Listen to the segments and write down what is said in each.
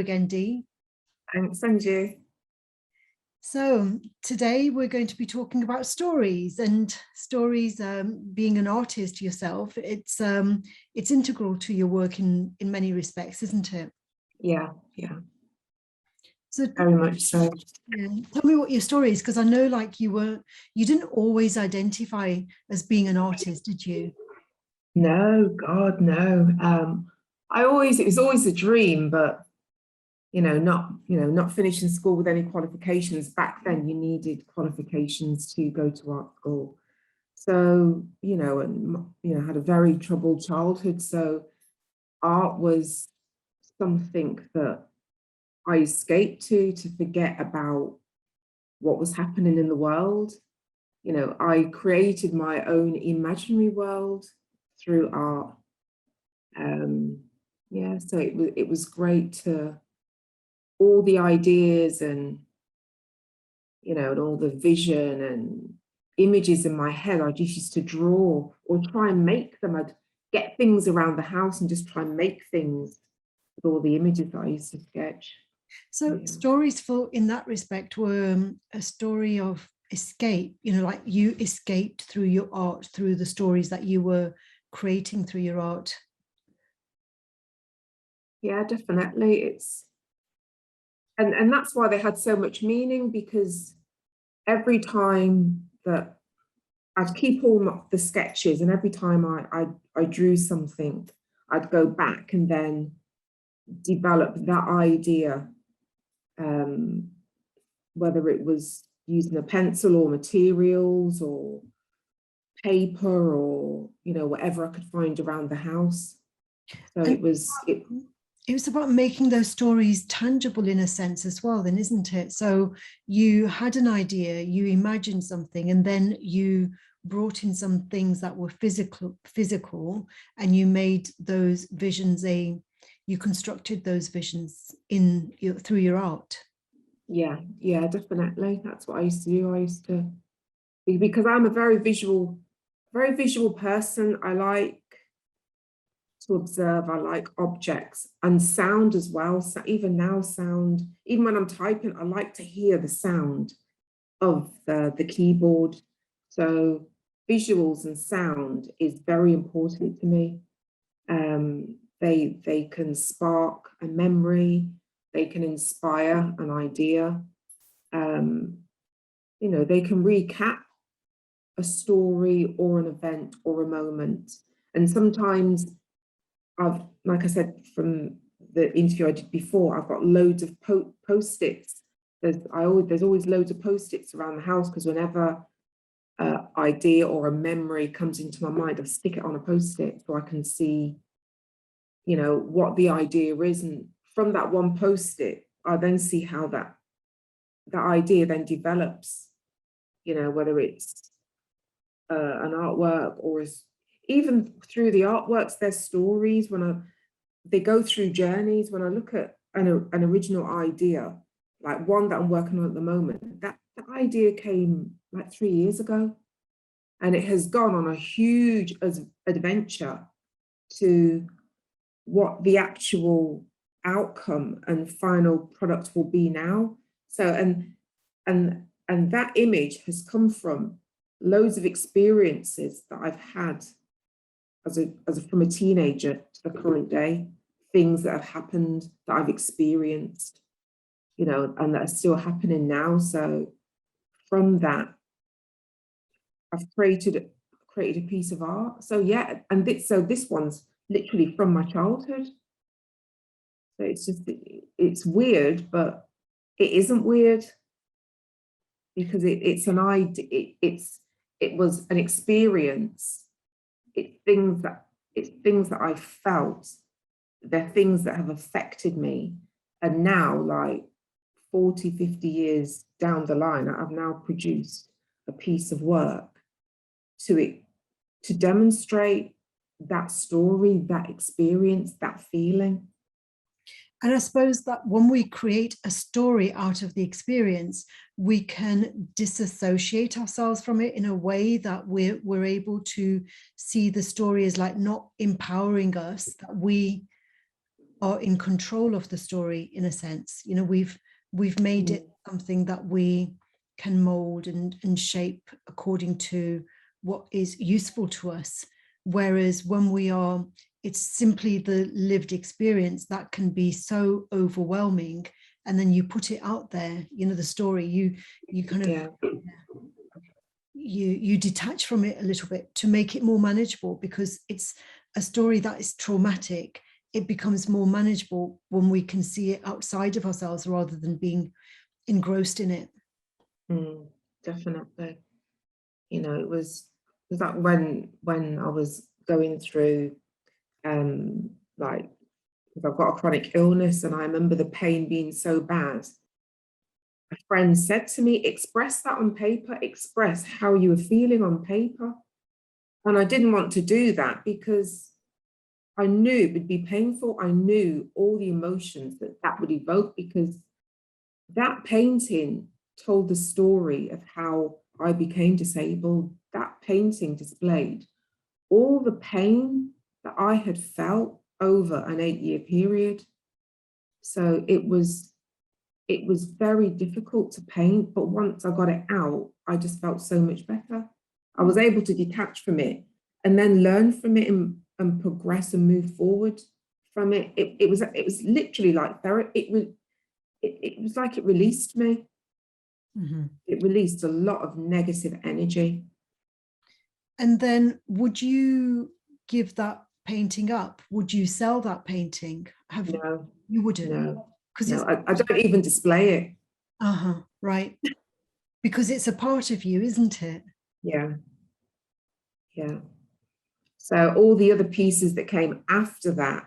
again, Dee. Thanks, and you. So today we're going to be talking about stories, and stories, being an artist yourself, it's integral to your work in many respects, isn't it? Yeah, So very much so. yeah, tell me what your story is, because I know like you didn't always identify as being an artist, did you? No, God, no. It was always a dream, but not finishing school with any qualifications. Back then, you needed qualifications to go to art school. So, had a very troubled childhood. So, art was something that I escaped to forget about what was happening in the world. I created my own imaginary world through art. So it was great to all the ideas and and all the vision and images in my head. I just used to draw or try and make them. I'd get things around the house and just try and make things with all the images that I used to sketch. So stories in that respect were a story of escape, like you escaped through your art, through the stories that you were creating through your art. Yeah, definitely. And that's why they had so much meaning, because every time that I'd keep all the sketches, and every time I drew something, I'd go back and then develop that idea, whether it was using a pencil or materials or paper or whatever I could find around the house. So And it was about making those stories tangible in a sense as well, then, isn't it? So you had an idea, you imagined something, and then you brought in some things that were physical, and you made those visions you constructed those visions through your art. Yeah, definitely. That's what I used to do. Because I'm a very visual person. I like to observe. I like objects and sound as well. So even now, sound, even when I'm typing, I like to hear the sound of the keyboard. So visuals and sound is very important to me. They can spark a memory, they can inspire an idea. They can recap a story or an event or a moment. And sometimes like I said, from the interview I did before, I've got loads of post-its. There's always loads of post-its around the house, because whenever an idea or a memory comes into my mind, I stick it on a post-it so I can see, what the idea is. And from that one post-it, I then see how that idea then develops, whether it's an artwork or even through the artworks, there's stories. They go through journeys. When I look at an original idea, like one that I'm working on at the moment, that idea came like 3 years ago, and it has gone on a huge adventure to what the actual outcome and final product will be now. So and that image has come from loads of experiences that I've had from a teenager to the current day, things that have happened that I've experienced, and that are still happening now. So from that, I've created a piece of art. So yeah, and this one's literally from my childhood. So it's weird, but it isn't weird, because it's an idea. It was an experience. It's things that I felt. They're things that have affected me. And now, like 40, 50 years down the line, I've now produced a piece of work to demonstrate that story, that experience, that feeling. And I suppose that when we create a story out of the experience, we can disassociate ourselves from it in a way that we're able to see the story as like not empowering us, that we are in control of the story in a sense. You know, we've made it something that we can mold and shape according to what is useful to us. Whereas when we are, it's simply the lived experience that can be so overwhelming. And then you put it out there, you know, the story, you kind of, Yeah. you detach from it a little bit to make it more manageable, because it's a story that is traumatic. It becomes more manageable when we can see it outside of ourselves rather than being engrossed in it. Definitely. You know, it was that when I was going through like, because I've got a chronic illness, and I remember the pain being so bad. A friend said to me, express that on paper, express how you were feeling on paper. And I didn't want to do that because I knew it would be painful. I knew all the emotions that that would evoke, because that painting told the story of how I became disabled. That painting displayed all the pain that I had felt over an 8-year period. So it was very difficult to paint, but once I got it out, I just felt so much better. I was able to detach from it and then learn from it and progress and move forward from it. It was literally like therapy. It was like it released me. Mm-hmm. It released a lot of negative energy. And then would you give that painting up? Would you sell that painting? No, You wouldn't? no, Because no. it's I don't even display it. right. Because it's a part of you, isn't it? Yeah, yeah. So all the other pieces that came after that,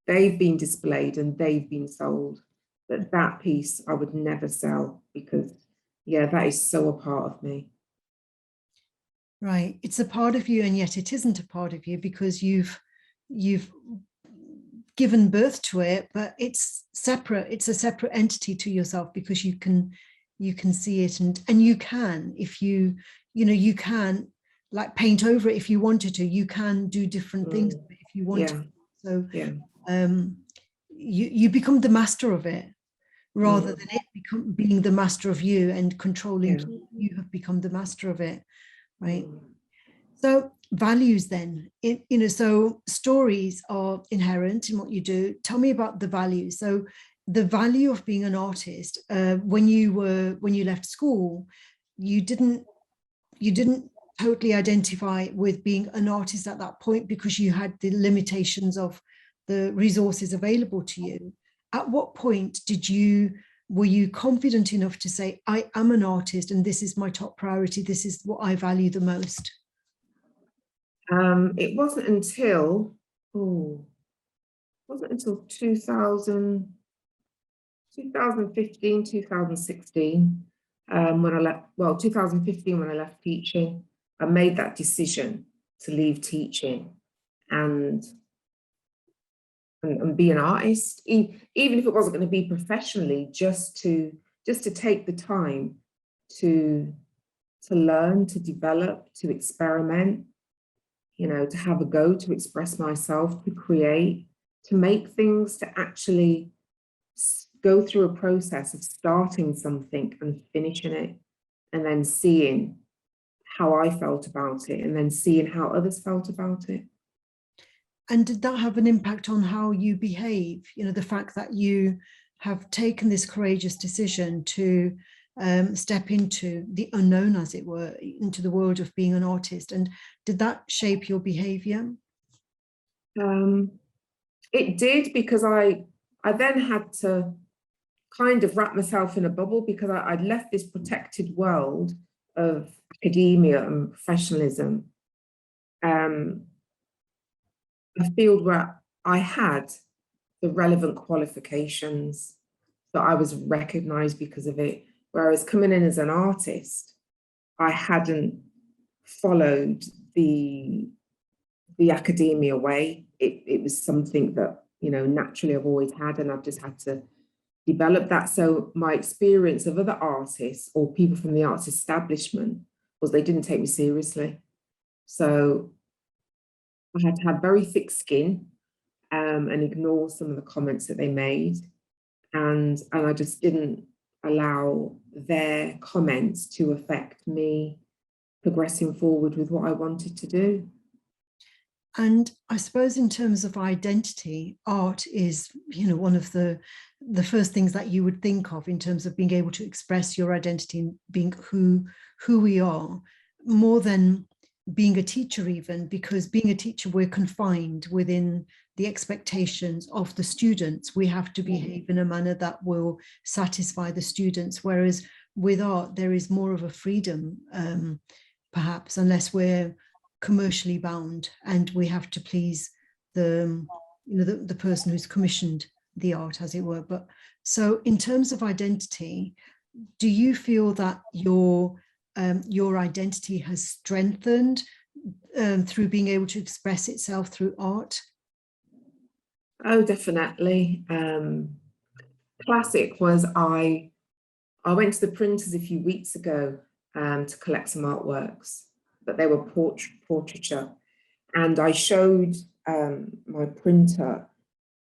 they've been displayed and they've been sold. But that piece I would never sell, because, yeah, that is so a part of me. Right. It's a part of you, and yet it isn't a part of you, because you've given birth to it, but it's separate. It's a separate entity to yourself, because you can see it, and you can, if you know, you can like paint over it if you wanted to. You can do different things if you want to. So yeah. You become the master of it, rather than it being the master of you and controlling you. You have become the master of it, right? So values then, you know, so stories are inherent in what you do. Tell me about the values. So the value of being an artist, when you left school, you didn't totally identify with being an artist at that point, because you had the limitations of the resources available to you. At what point were you confident enough to say, I am an artist and this is my top priority, this is what I value the most? It wasn't until 2000, 2015, 2016, when I left, well, 2015 when I left teaching, I made that decision to leave teaching and be an artist, even if it wasn't going to be professionally, just to take the time to learn, to develop, to experiment, you know, to have a go, to express myself, to create, to make things, to actually go through a process of starting something and finishing it, and then seeing how I felt about it, and then seeing how others felt about it. And did that have an impact on how you behave? You know, the fact that you have taken this courageous decision to step into the unknown, as it were, into the world of being an artist. And did that shape your behavior? It did, because I then had to kind of wrap myself in a bubble, because I'd left this protected world of academia and professionalism, a field where I had the relevant qualifications, that I was recognized because of it. Whereas coming in as an artist, I hadn't followed the academia way. It was something that, you know, naturally I've always had, and I've just had to develop that. So my experience of other artists or people from the arts establishment was they didn't take me seriously. So I had to have very thick skin, and ignore some of the comments that they made. And I just didn't allow their comments to affect me progressing forward with what I wanted to do. And I suppose in terms of identity, art is, one of the first things that you would think of in terms of being able to express your identity and being who we are, more than being a teacher even, because being a teacher, we're confined within the expectations of the students. We have to behave in a manner that will satisfy the students, whereas with art, there is more of a freedom, perhaps, unless we're commercially bound and we have to please the person who's commissioned the art, as it were. But so in terms of identity, do you feel that your identity has strengthened through being able to express itself through art? Oh, definitely. Classic was I went to the printers a few weeks ago to collect some artworks, but they were portraiture, and I showed my printer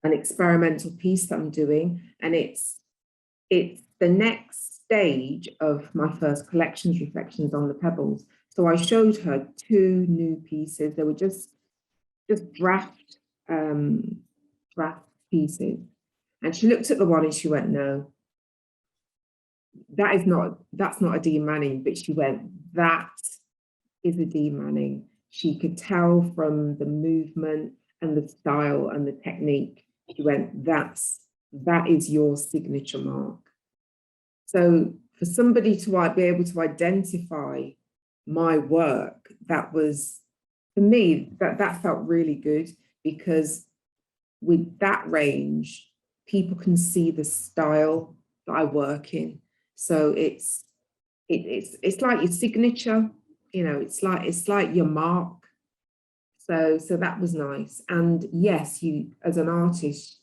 an experimental piece that I'm doing, and it's the next stage of my first collections, Reflections on the Pebbles. So I showed her 2 new pieces. They were just draft pieces, and she looked at the one and she went, "No, that's not a Dean Manning," but she went, "That is a Dean Manning." She could tell from the movement and the style and the technique. She went, that is your signature mark. So for somebody to be able to identify my work, that was, for me, that felt really good, because with that range, people can see the style that I work in. So it's like your signature, it's like your mark. So that was nice. And yes, you, as an artist,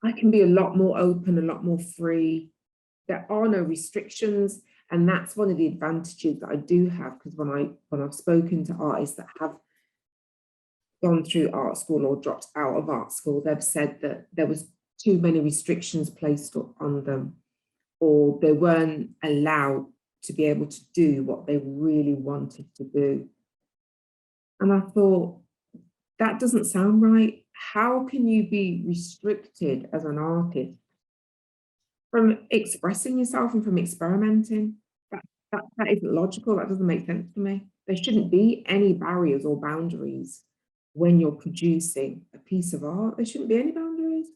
I can be a lot more open, a lot more free. There are no restrictions, and that's one of the advantages that I do have, because when I've spoken to artists that have gone through art school or dropped out of art school, they've said that there was too many restrictions placed on them, or they weren't allowed to be able to do what they really wanted to do. And I thought, that doesn't sound right. How can you be restricted as an artist from expressing yourself and from experimenting? That isn't logical. That doesn't make sense to me. There shouldn't be any barriers or boundaries when you're producing a piece of art. There shouldn't be any boundaries.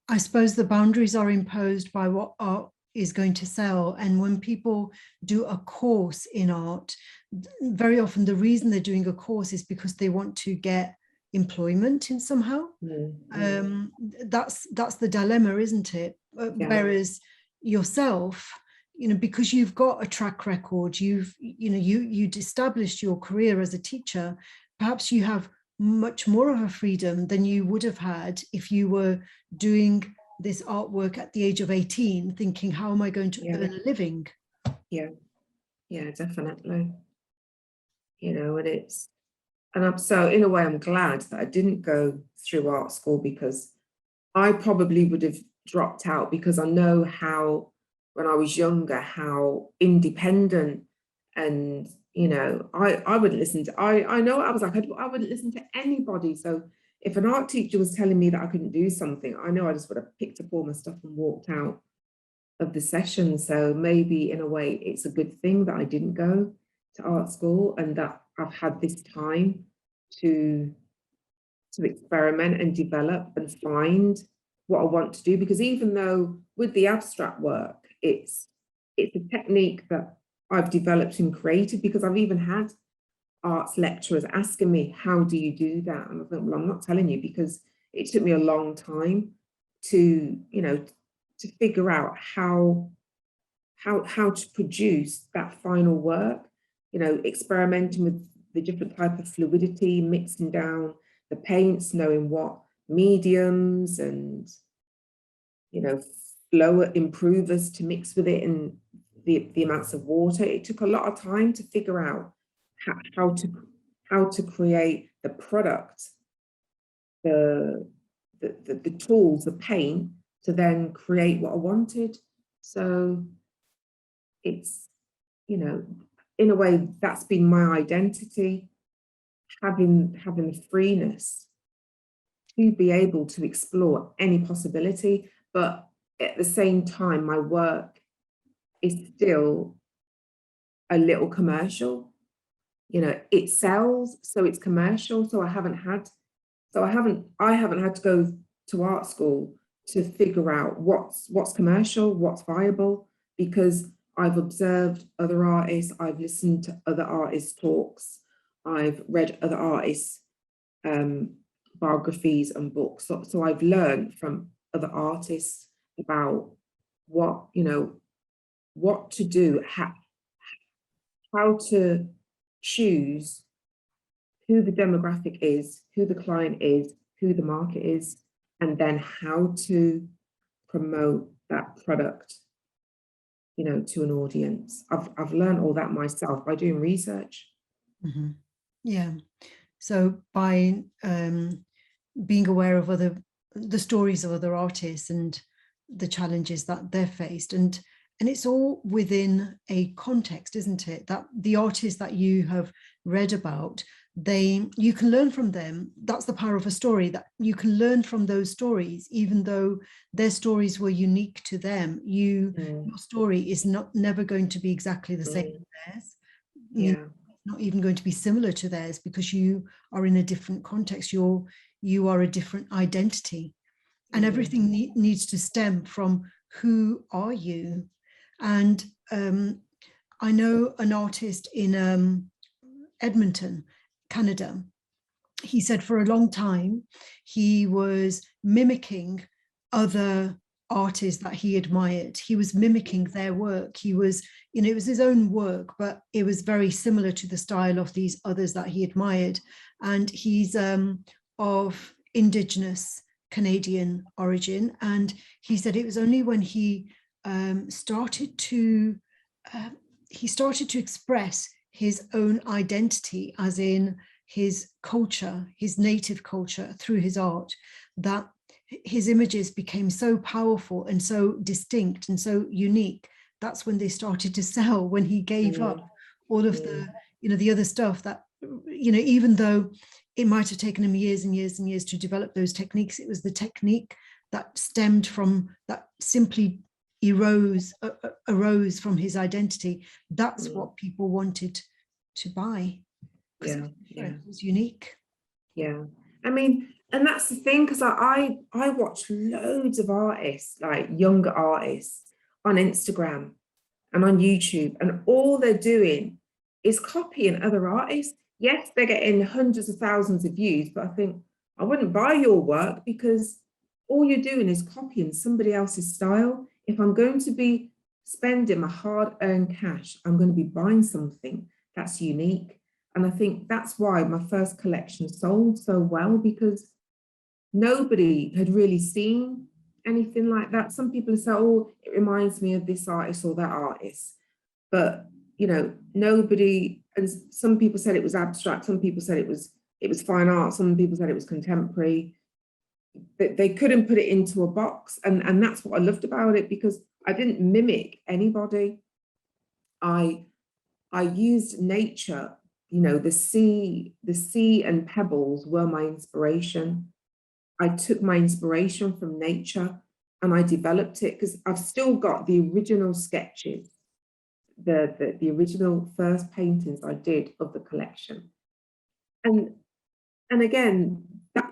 I suppose the boundaries are imposed by what art is going to sell. And when people do a course in art, very often the reason they're doing a course is because they want to get employment in somehow. That's the dilemma, isn't it? Yeah. Whereas yourself, because you've got a track record, you'd established your career as a teacher, perhaps you have much more of a freedom than you would have had if you were doing this artwork at the age of 18, thinking, how am I going to earn a living? Yeah, definitely. And so in a way, I'm glad that I didn't go through art school, because I probably would have dropped out, because I know how, when I was younger, how independent, and I wouldn't listen to, I know I was like, I wouldn't listen to anybody. So if an art teacher was telling me that I couldn't do something, I know I just would have picked up all my stuff and walked out of the session. So maybe in a way, it's a good thing that I didn't go to art school, and that I've had this time to experiment and develop and find what I want to do. Because even though with the abstract work, it's a technique that I've developed and created, because I've even had arts lecturers asking me, how do you do that? And I think, well, I'm not telling you, because it took me a long time to figure out how to produce that final work, experimenting with the different type of fluidity, mixing down the paints, knowing what mediums and flow improvers to mix with it, and the amounts of water. It took a lot of time to figure out how to create the product the tools, the paint, to then create what I wanted. So it's, you know, in a way that's been my identity, having the freeness to be able to explore any possibility, but at the same time, my work is still a little commercial. You know, it sells, so it's commercial. So I haven't had to go to art school to figure out what's commercial, what's viable, because I've observed other artists, I've listened to other artists' talks, I've read other artists' biographies and books. So I've learned from other artists about what, you know, what to do, how to choose who the demographic is, who the client is, who the market is, and then how to promote that product, you know, to an audience. I've learned all that myself by doing research. Mm-hmm. Yeah. So by being aware of the stories of other artists and the challenges that they're faced, and it's all within a context, isn't it? That the artists that you have read about, you can learn from them. That's the power of a story, that you can learn from those stories, even though their stories were unique to them. Your story is never going to be exactly the same as theirs. Yeah. Not even going to be similar to theirs, because you are in a different context. You are a different identity, and everything needs to stem from who are you. And I know an artist in Edmonton, Canada. He said for a long time he was mimicking other artists that he admired. He was mimicking their work. He was, you know, it was his own work, but it was very similar to the style of these others that he admired. And he's of Indigenous Canadian origin. And he said it was only when he started to express his own identity, as in his culture, his native culture, through his art, that his images became so powerful and so distinct and so unique. That's when they started to sell, when he gave up all of the, you know, the other stuff that, you know, even though it might have taken him years and years and years to develop those techniques, it was the technique that stemmed from, that simply arose from his identity. That's what people wanted to buy. Yeah, it was unique. Yeah, I mean, and that's the thing, because I watch loads of artists, like younger artists, on Instagram and on YouTube, and all they're doing is copying other artists. Yes, they're getting hundreds of thousands of views, but I think I wouldn't buy your work, because all you're doing is copying somebody else's style. If I'm going to be spending my hard-earned cash, I'm going to be buying something that's unique. And I think that's why my first collection sold so well, because nobody had really seen anything like that. Some people say, oh, it reminds me of this artist or that artist. But, you know, nobody, and some people said it was abstract, some people said it was fine art, some people said it was contemporary. They couldn't put it into a box. And that's what I loved about it, because I didn't mimic anybody. I used nature. You know, the sea and pebbles were my inspiration. I took my inspiration from nature and I developed it, because I've still got the original sketches, the original first paintings I did of the collection. And again,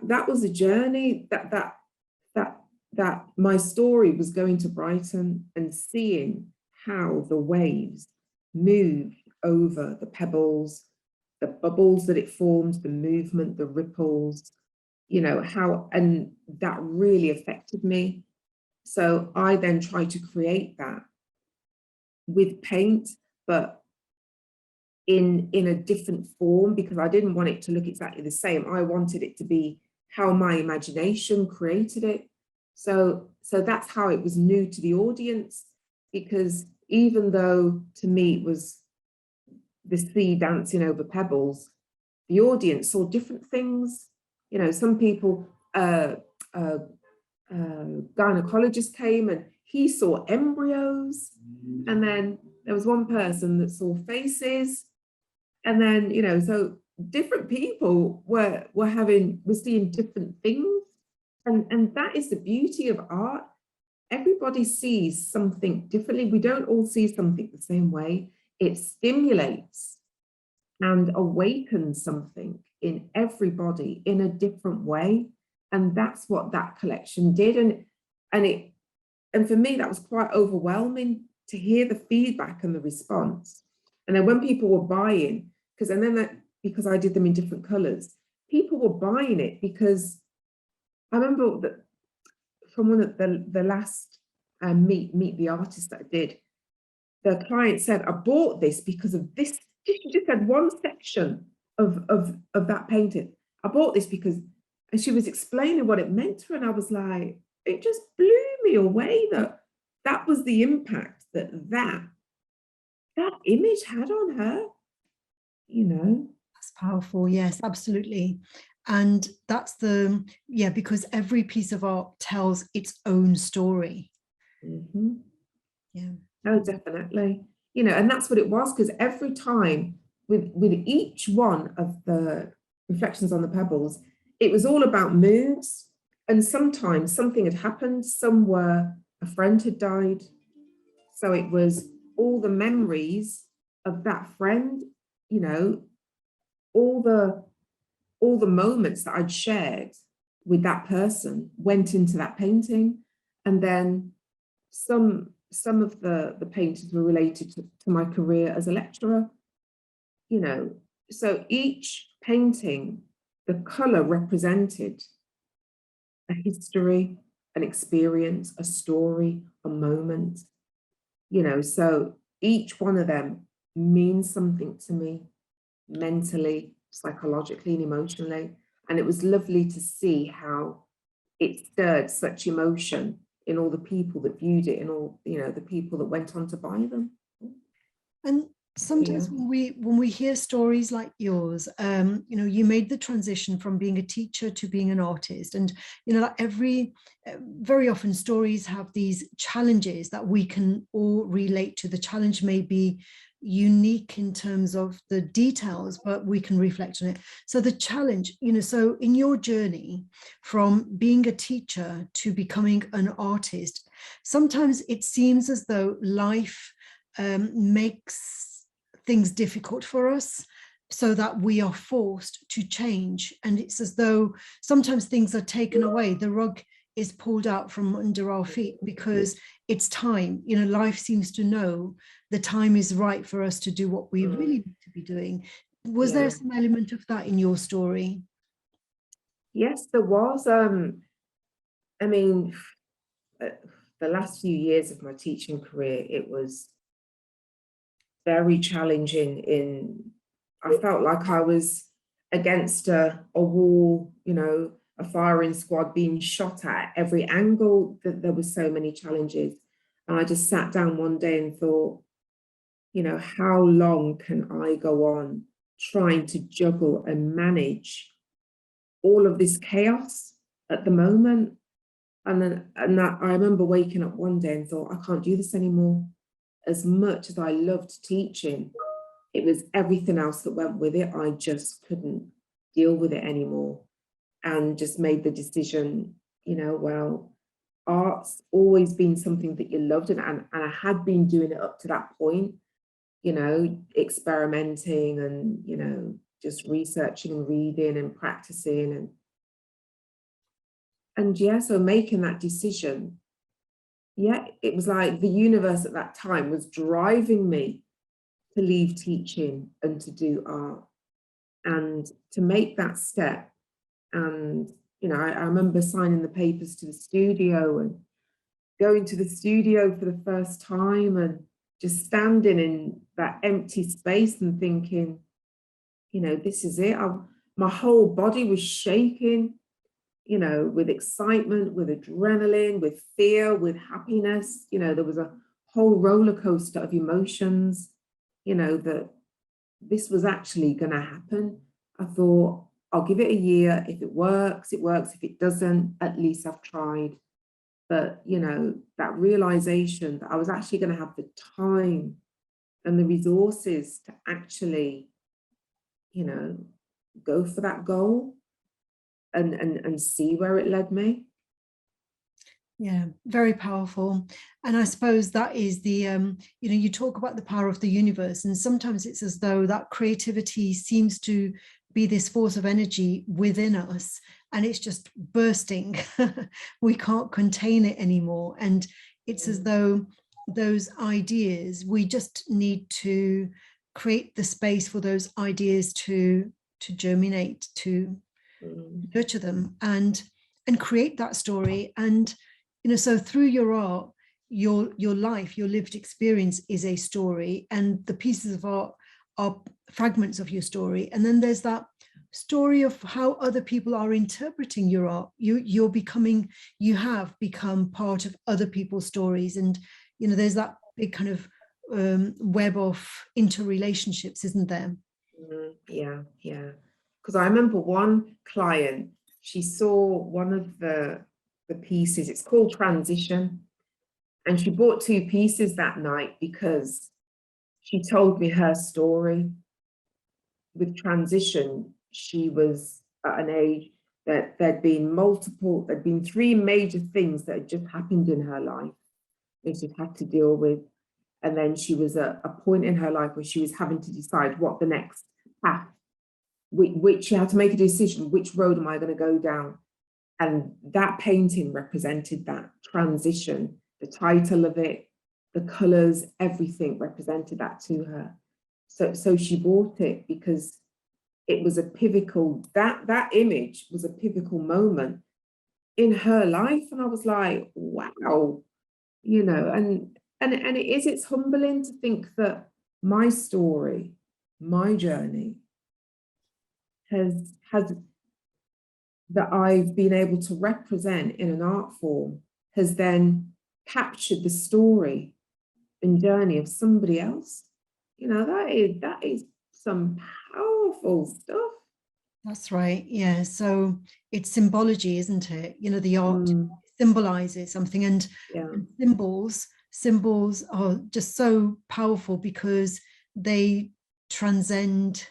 that was a journey, that my story was going to Brighton and seeing how the waves moved over the pebbles, the bubbles that it formed, the movement, the ripples, you know, how, and that really affected me. So I then tried to create that with paint, but in a different form, because I didn't want it to look exactly the same. I wanted it to be how my imagination created it. So that's how it was new to the audience, because even though to me it was the sea dancing over pebbles, the audience saw different things. You know, some people a gynecologist came and he saw embryos, and then there was one person that saw faces, and then, you know, so different people were seeing different things, and that is the beauty of art. Everybody sees something differently. We don't all see something the same way. It stimulates and awakens something in everybody in a different way. And that's what that collection did. And for me, that was quite overwhelming to hear the feedback and the response. And then when people were buying, because I did them in different colors, people were buying it because I remember that from one of the last meet the artist that I did, the client said, I bought this because of this. She just had one section of that painting. I bought this because, and she was explaining what it meant to her, and I was like, it just blew me away that was the impact that image had on her, you know. That's powerful. Yes, absolutely. And that's because every piece of art tells its own story. Mm-hmm. Yeah. Oh, definitely. You know, and that's what it was, because every time with each one of the reflections on the pebbles, it was all about moods. And sometimes something had happened, somewhere a friend had died. So it was all the memories of that friend, you know, all the moments that I'd shared with that person went into that painting. And then some of the paintings were related to my career as a lecturer, you know. So each painting, the color represented a history, an experience, a story, a moment, you know. So each one of them means something to me mentally, psychologically, and emotionally. And it was lovely to see how it stirred such emotion in all the people that viewed it and all, you know, the people that went on to buy them. And sometimes when we hear stories like yours, you know, you made the transition from being a teacher to being an artist, and you know, very often stories have these challenges that we can all relate to. The challenge may be unique in terms of the details, but we can reflect on it. So the challenge, you know, so in your journey from being a teacher to becoming an artist, sometimes it seems as though life makes things difficult for us so that we are forced to change. And it's as though sometimes things are taken away, the rug is pulled out from under our feet because it's time. You know, life seems to know the time is right for us to do what we really need to be doing. Was there some element of that in your story? Yes, there was. I mean, the last few years of my teaching career, it was very challenging. I felt like I was against a wall, you know, a firing squad being shot at every angle, that there were so many challenges. And I just sat down one day and thought, you know, how long can I go on trying to juggle and manage all of this chaos at the moment? And I remember waking up one day and thought, I can't do this anymore. As much as I loved teaching, it was everything else that went with it. I just couldn't deal with it anymore, and just made the decision, you know, well, art's always been something that you loved, and I had been doing it up to that point, you know, experimenting and, you know, just researching and reading and practicing, and yeah, so making that decision, yeah, it was like the universe at that time was driving me to leave teaching and to do art and to make that step. And, you know, I remember signing the papers to the studio and going to the studio for the first time and just standing in that empty space and thinking, you know, this is it. My whole body was shaking, you know, with excitement, with adrenaline, with fear, with happiness. You know, there was a whole roller coaster of emotions, you know, that this was actually going to happen. I thought, I'll give it a year. If it works, it works. If it doesn't, at least I've tried. But, you know, that realization that I was actually going to have the time and the resources to actually, you know, go for that goal and see where it led me. Yeah, very powerful. And I suppose that is the, you know, you talk about the power of the universe, and sometimes it's as though that creativity seems to be this force of energy within us, and it's just bursting. We can't contain it anymore. And it's as though those ideas, we just need to create the space for those ideas to germinate, to nurture them, and create that story. And you know, so through your art, your life, your lived experience is a story, and the pieces of art are fragments of your story. And then there's that story of how other people are interpreting your art. You have become part of other people's stories, and you know, there's that big kind of web of interrelationships, isn't there? Yeah. Because I remember one client, she saw one of the pieces, it's called Transition, and she bought 2 pieces that night because she told me her story. With Transition, she was at an age that there'd been 3 major things that had just happened in her life that she'd had to deal with. And then she was at a point in her life where she was having to decide what the next path, which she had to make a decision, which road am I going to go down? And that painting represented that transition. The title of it, the colors, everything represented that to her. So she bought it because it was a pivotal, that image was a pivotal moment in her life. And I was like, wow, you know, and it's humbling to think that my story, my journey has that I've been able to represent in an art form has then captured the story and journey of somebody else. You know, that is some powerful stuff. That's right. Yeah. So it's symbology, isn't it? You know, the art symbolizes something, and symbols are just so powerful because they transcend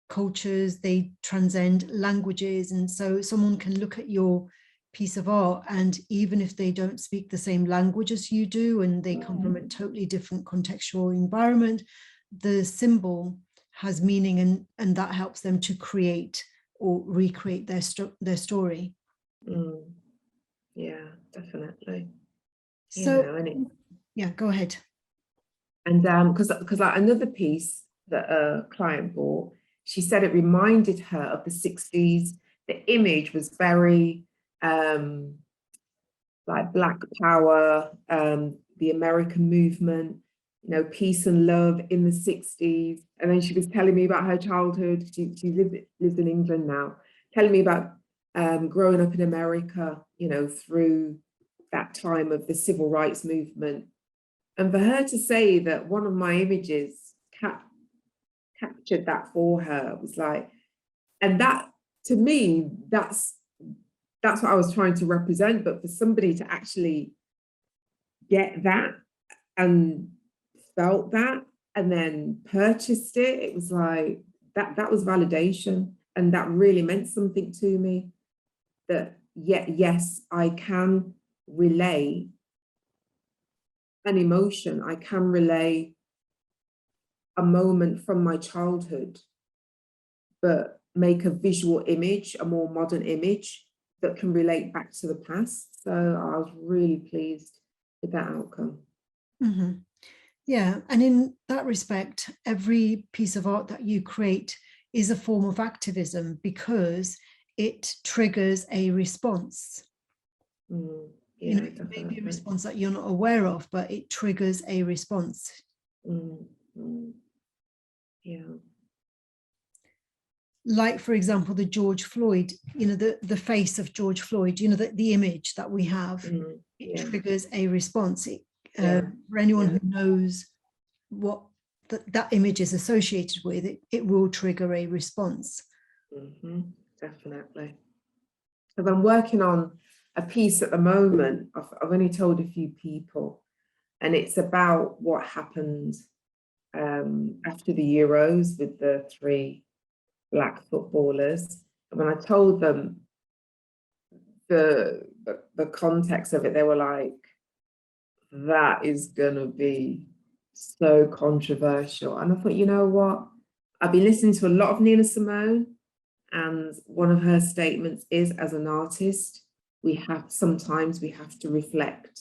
cultures, they transcend languages. And so someone can look at your piece of art, and even if they don't speak the same language as you do, and they come from a totally different contextual environment, the symbol has meaning, and that helps them to create or recreate their story. Yeah, definitely. So, you know, yeah, go ahead. And because like another piece that a client bought, she said it reminded her of the 60s. The image was very like Black Power, the American movement, you know, peace and love in the 60s. And then she was telling me about her childhood. She lives in England now, telling me about growing up in America, you know, through that time of the civil rights movement. And for her to say that one of my images captured that for her was like, and that to me, that's what I was trying to represent. But for somebody to actually get that and felt that and then purchased it, it was like that was validation, and that really meant something to me. That yes, I can relay an emotion, I can relay a moment from my childhood, but make a visual image, a more modern image that can relate back to the past. So I was really pleased with that outcome. Yeah, and in that respect, every piece of art that you create is a form of activism because it triggers a response. Yeah, you know, it may be a response that you're not aware of, but it triggers a response. Yeah. Like, for example, the George Floyd, you know, the face of George Floyd, you know, the image that we have, it triggers a response. For anyone who knows what that image is associated with, it will trigger a response. definitely. Because I'm working on a piece at the moment. I've only told a few people, and it's about what happened after the Euros with the 3 Black footballers. And when I told them the context of it, they were like, that is gonna be so controversial. And I thought, you know what? I've been listening to a lot of Nina Simone, and one of her statements is, as an artist, sometimes we have to reflect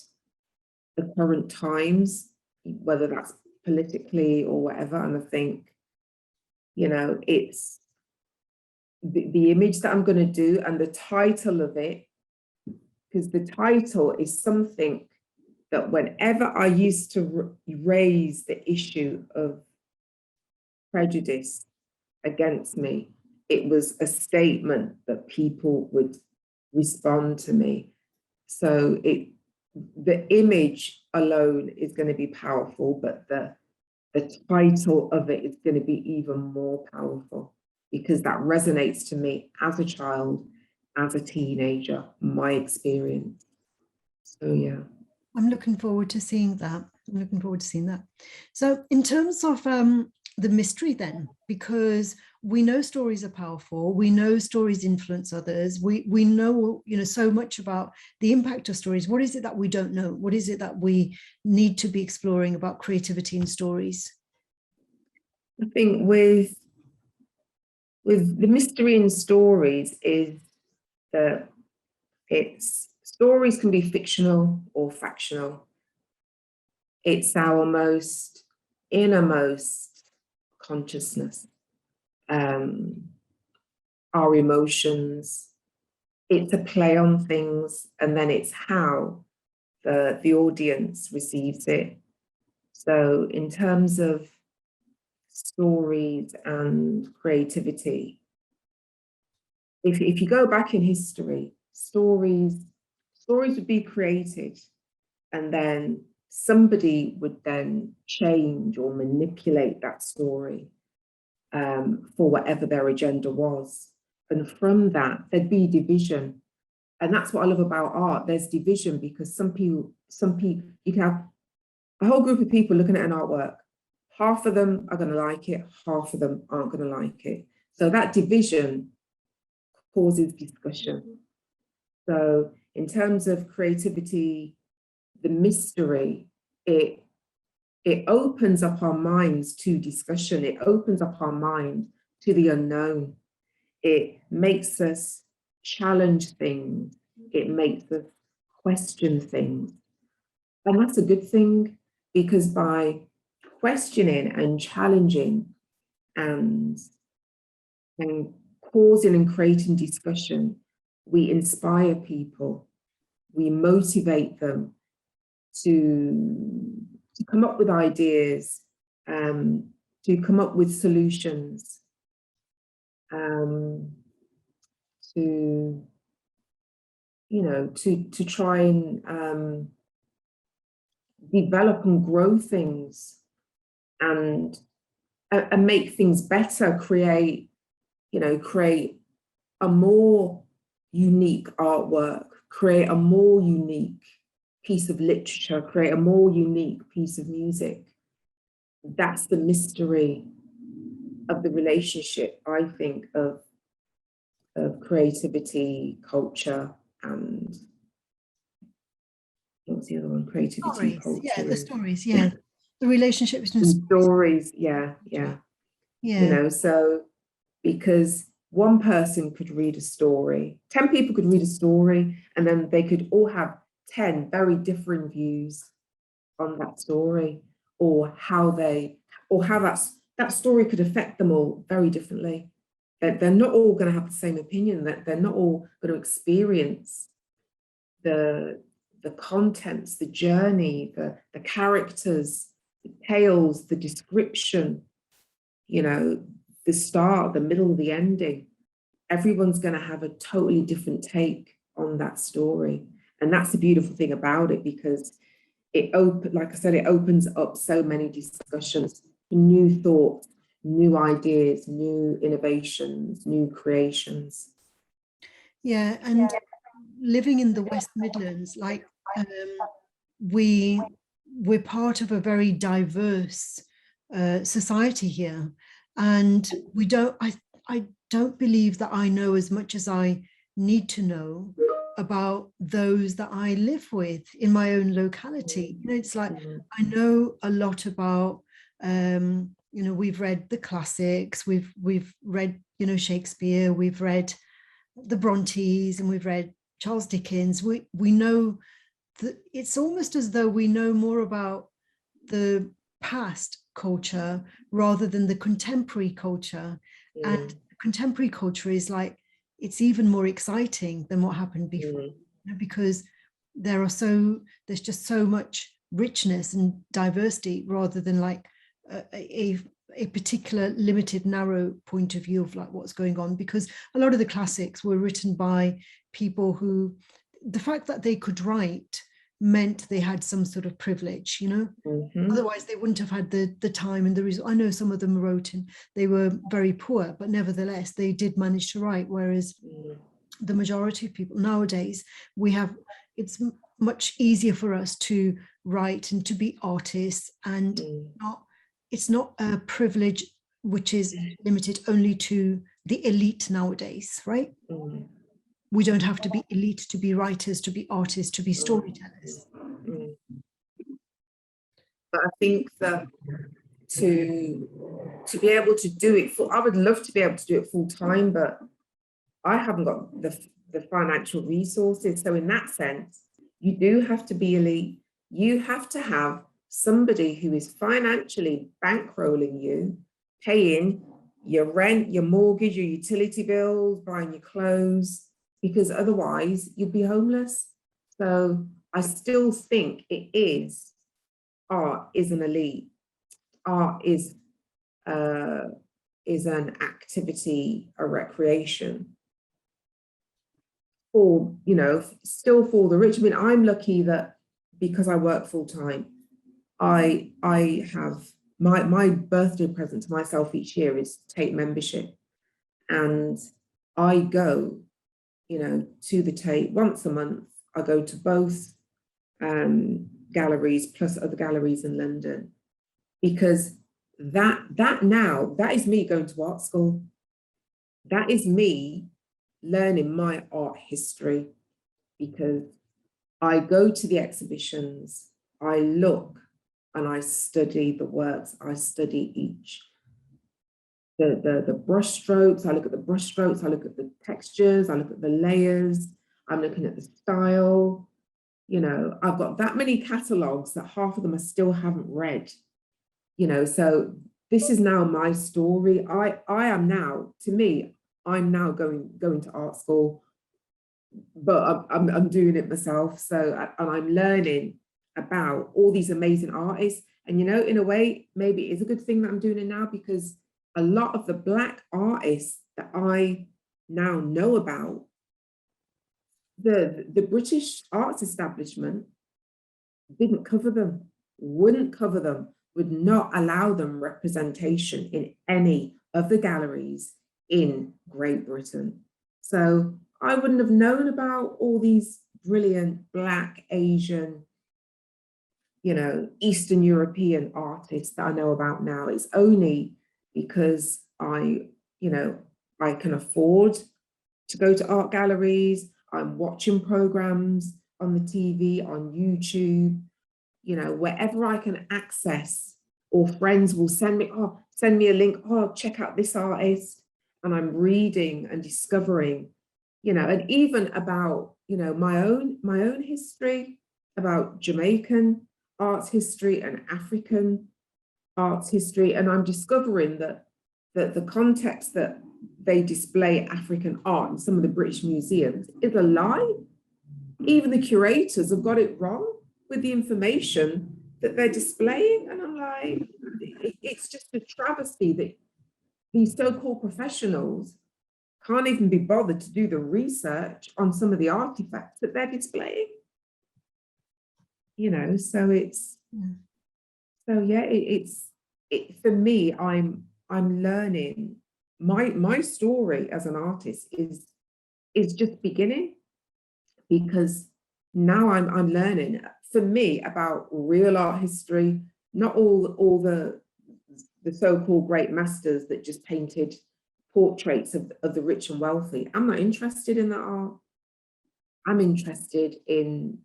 the current times, whether that's politically or whatever. And I think, you know, it's the image that I'm going to do and the title of it, because the title is something that whenever I used to raise the issue of prejudice against me, it was a statement that people would respond to me. So the image alone is going to be powerful, but the title of it is going to be even more powerful, because that resonates to me as a child, as a teenager, my experience. So yeah. I'm looking forward to seeing that. I'm looking forward to seeing that. So in terms of the mystery then, because we know stories are powerful, we know stories influence others, we know, you know, so much about the impact of stories. What is it that we don't know? What is it that we need to be exploring about creativity in stories? I think with the mystery in stories is that stories can be fictional or factional. It's our most innermost consciousness, our emotions. It's a play on things, and then it's how the audience receives it. So in terms of stories and creativity, if you go back in history, stories would be created, and then somebody would then change or manipulate that story for whatever their agenda was. And from that, there'd be division. And that's what I love about art. There's division, because some people, you can have a whole group of people looking at an artwork. Half of them are going to like it, half of them aren't going to like it. So that division causes discussion. So in terms of creativity, the mystery, it opens up our minds to discussion. It opens up our mind to the unknown. It makes us challenge things. It makes us question things. And that's a good thing, because by questioning and challenging and causing and creating discussion, we inspire people, we motivate them to come up with ideas, to come up with solutions, to, you know, to try and develop and grow things and make things better, create a more unique artwork, create a more unique piece of literature, create a more unique piece of music. That's the mystery of the relationship, I think, of creativity, culture, and what's the other one? Creativity, Stories, culture. yeah, the stories, yeah. The relationship between stories, yeah. You know, so because one person could read a story, 10 people could read a story, and then they could all have 10 very different views on that story, or how that story could affect them all very differently. They're not all going to have the same opinion, that they're not all going to experience the contents, the journey, the characters, the tales, the description, you know, the start, the middle, the ending. Everyone's going to have a totally different take on that story. And that's the beautiful thing about it, because like I said, it opens up so many discussions, new thoughts, new ideas, new innovations, new creations. Yeah, and living in the West Midlands, like we we're part of a very diverse society here, and we don't. I don't believe that I know as much as I need to know about those that I live with in my own locality. You know, it's like I know a lot about. You know, we've read the classics. We've read, you know, Shakespeare. We've read the Brontes, and we've read Charles Dickens. We know that it's almost as though we know more about the past culture rather than the contemporary culture. And contemporary culture is like, it's even more exciting than what happened before, you know, because there's just so much richness and diversity rather than like a particular limited narrow point of view of like what's going on, because a lot of the classics were written by people who, the fact that they could write meant they had some sort of privilege, you know. Otherwise they wouldn't have had the time and the reason. I know some of them wrote and they were very poor, but nevertheless they did manage to write, whereas the majority of people nowadays, it's much easier for us to write and to be artists, and it's not a privilege which is limited only to the elite nowadays, right? We don't have to be elite to be writers, to be artists, to be storytellers. But I think that to be able to do it I would love to be able to do it full time, but I haven't got the financial resources. So in that sense, you do have to be elite. You have to have somebody who is financially bankrolling you, paying your rent, your mortgage, your utility bills, buying your clothes, because otherwise you'd be homeless. So I still think art is an elite. Art is an activity, a recreation for, you know, still for the rich. I mean, I'm lucky that because I work full time, I have my birthday present to myself each year is Tate membership, and I go, you know, to the Tate once a month. I go to both galleries plus other galleries in London, because that is me going to art school. That is me learning my art history, because I go to the exhibitions, I look and I study the works, I study each the brush strokes, I look at the brush strokes, I look at the textures, I look at the layers, I'm looking at the style. You know, I've got that many catalogues that half of them I still haven't read. You know, so this is now my story. I am now, to me, I'm now going to art school, but I'm doing it myself. So, and I'm learning about all these amazing artists. And, you know, in a way, maybe it is a good thing that I'm doing it now, because a lot of the Black artists that I now know about, the British arts establishment didn't cover them, wouldn't cover them, would not allow them representation in any of the galleries in Great Britain. So I wouldn't have known about all these brilliant Black, Asian, you know, Eastern European artists that I know about now. It's only because I can afford to go to art galleries. I'm watching programs on the TV, on YouTube, you know, wherever I can access, or friends will send me a link, check out this artist. And I'm reading and discovering, you know, and even about, you know, my own history, about Jamaican arts history and African arts history. And I'm discovering that the context that they display African art in some of the British museums is a lie. Even the curators have got it wrong with the information that they're displaying. And I'm like, it's just a travesty that these so-called professionals can't even be bothered to do the research on some of the artifacts that they're displaying. You know, so it's, so yeah, for me, I'm learning. My story as an artist is is just beginning, because now I'm learning, for me, about real art history, not all the so-called great masters that just painted portraits of the rich and wealthy. I'm not interested in that art. I'm interested in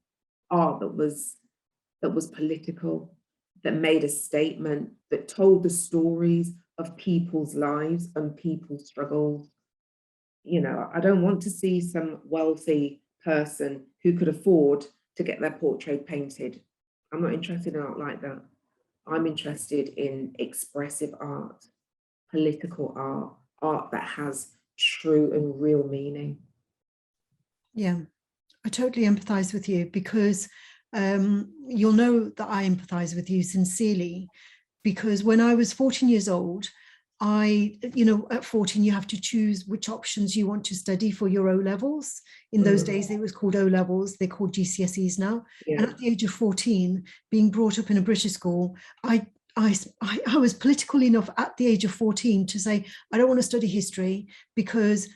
art that was political, that made a statement, that told the stories of people's lives and people's struggles. You know, I don't want to see some wealthy person who could afford to get their portrait painted. I'm not interested in art like that. I'm interested in expressive art, political art, art that has true and real meaning. Yeah, I totally empathize with you, because you'll know that I empathize with you sincerely, because when I was 14 years old, at 14, you have to choose which options you want to study for your O levels. In those days, it was called O levels. They're called GCSEs now. Yeah. And at the age of 14, being brought up in a British school, I was political enough at the age of 14 to say, I don't want to study history, because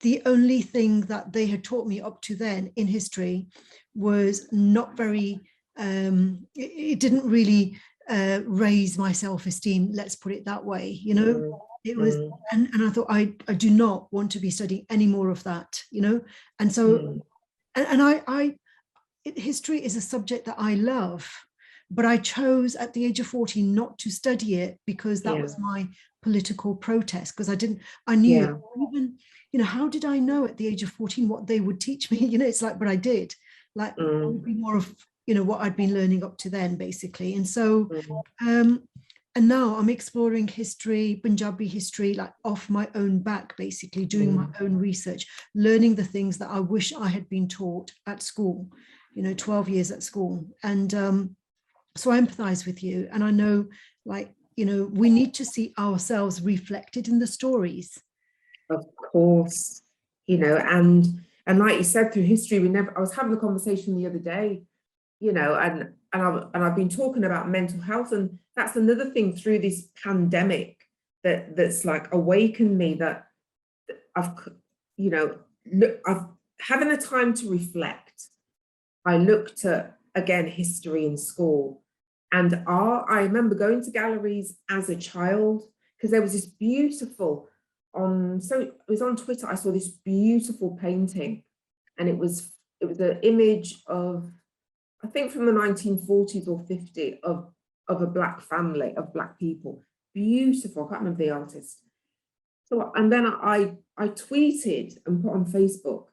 the only thing that they had taught me up to then in history was not very, it didn't really raise my self-esteem, let's put it that way, you know. It was, and I thought, I do not want to be studying any more of that, you know. And so history is a subject that I love, but I chose at the age of 14 not to study it, because that was my political protest, because I knew, even, you know, how did I know at the age of 14 what they would teach me? You know, it's like, but I did, like, it would be more of, you know, what I'd been learning up to then, basically. And so, and now I'm exploring history, Punjabi history, like off my own back, basically doing my own research, learning the things that I wish I had been taught at school, you know, 12 years at school. And so I empathize with you. And I know, like, you know, we need to see ourselves reflected in the stories. Of course, you know, and like you said, through history, I was having a conversation the other day, you know, and I've been talking about mental health, and that's another thing through this pandemic that's like awakened me, that I've, you know, I've having a time to reflect. I looked at, again, history in school and art. I remember going to galleries as a child, because there was this beautiful, so it was on Twitter, I saw this beautiful painting, and it was an image of, I think from the 1940s or 50s, of a Black family, of Black people. Beautiful, I can't remember the artist. So, and then I tweeted and put on Facebook,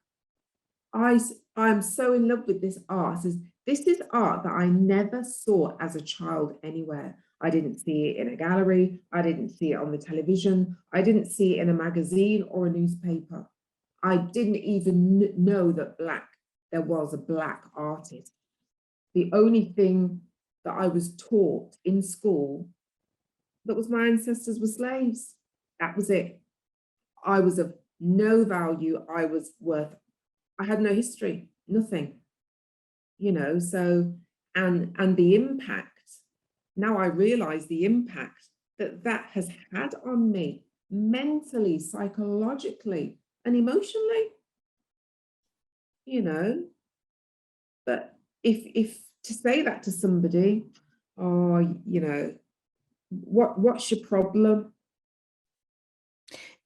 I'm so in love with this art. This is art that I never saw as a child anywhere. I didn't see it in a gallery. I didn't see it on the television. I didn't see it in a magazine or a newspaper. I didn't even know that there was a Black artist. The only thing that I was taught in school that was my ancestors were slaves. That was it. I was of no value. I had no history, nothing, you know. So, and the impact, now I realize the impact that has had on me mentally, psychologically, and emotionally, you know. But if to say that to somebody, oh, you know, what's your problem?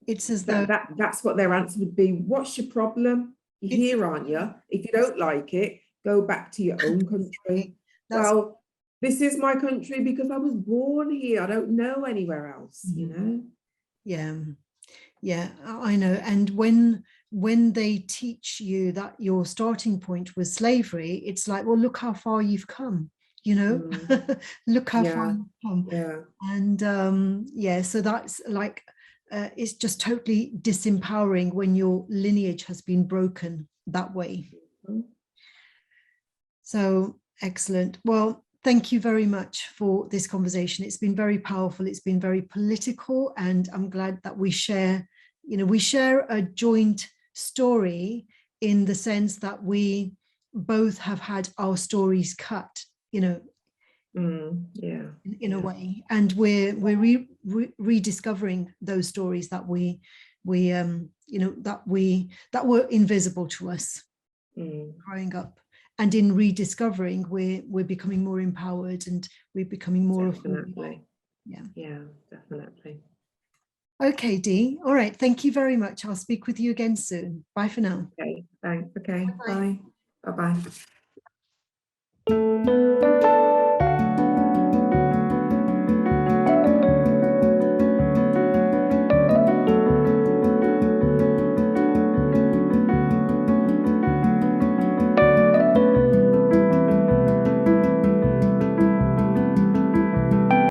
It's as though that's what their answer would be. What's your problem? You're here, aren't you? If you don't like it, go back to your own country. Well, this is my country because I was born here. I don't know anywhere else, you know? Yeah, I know. And when they teach you that your starting point was slavery, it's like, well, look how far you've come, you know. Look how far you've come. And so that's like, it's just totally disempowering when your lineage has been broken that way. So excellent. Well, thank you very much for this conversation. It's been very powerful. It's been very political, and I'm glad that we share a joint story, in the sense that we both have had our stories cut, you know, in a way, and we're rediscovering those stories that we we you know, that were invisible to us growing up. And in rediscovering, we're becoming more empowered, and we're becoming more of who we are. Definitely. Yeah. Yeah, definitely. Okay, Dee. All right. Thank you very much. I'll speak with you again soon. Bye for now. Okay, thanks. Okay, Bye-bye. bye. Bye-bye.